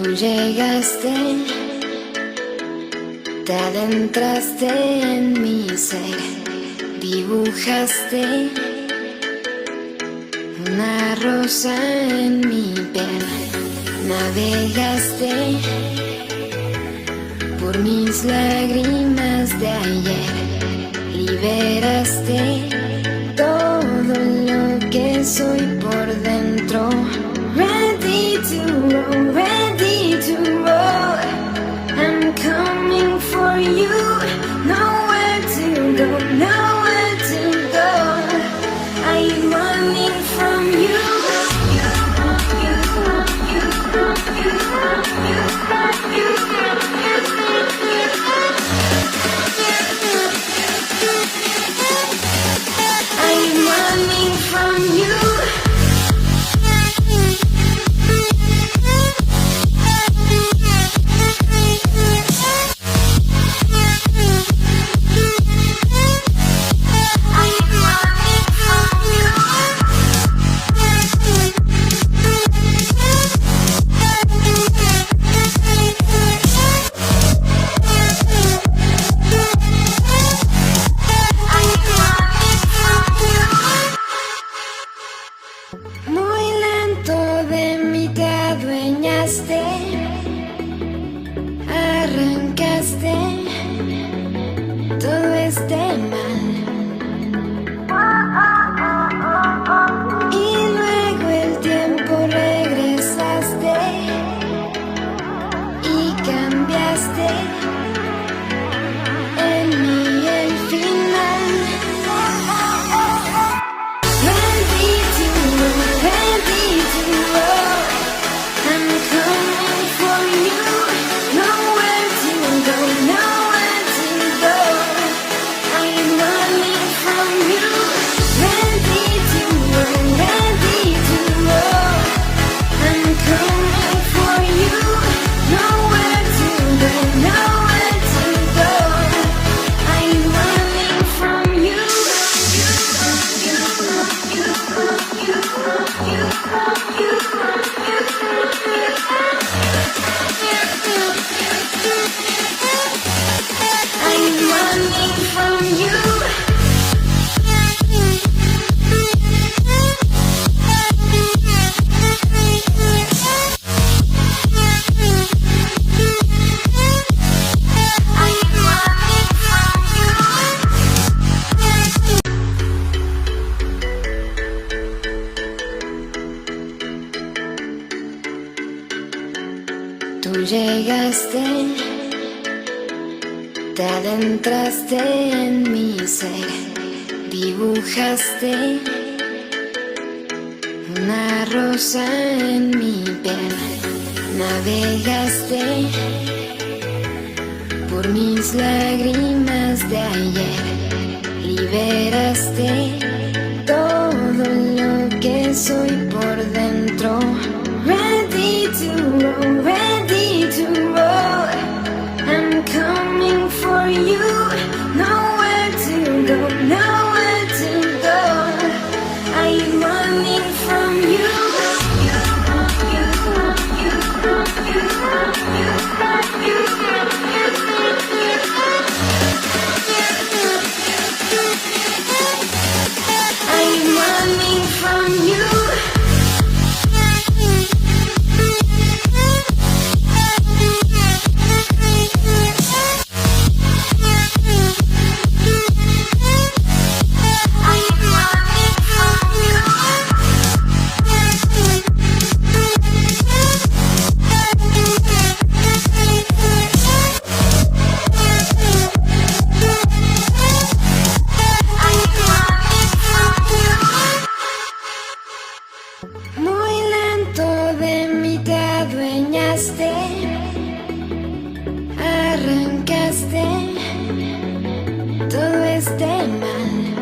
Tú llegaste, te adentraste en mi ser, dibujaste una rosa en mi piel, navegaste por mis lágrimas de ayer, liberaste todo lo que soy por dentro. Ready to roll, ready to roll. I'm coming for you. Nowhere to go, nowhere to go. I'm running from you. I'm running from you. Muy lento de mí te adueñaste, arrancaste todo este mal, y luego el tiempo regresaste y cambiaste en mí el final. Ready to roll, I'm coming for you. Nowhere to go, nowhere to go. I'm running from you. Ready to roll, ready to roll. I'm coming for you. Nowhere to go, nowhere to go. I'm running from you. I'm running from you. Tú llegaste, te adentraste en mi ser, dibujaste una rosa en mi piel, navegaste por mis lágrimas de ayer, liberaste todo lo que soy por dentro. Ready to roll, ready to roll. I'm coming for you. Nowhere to go, nowhere to go. I'm running from you. I'm running from you. Muy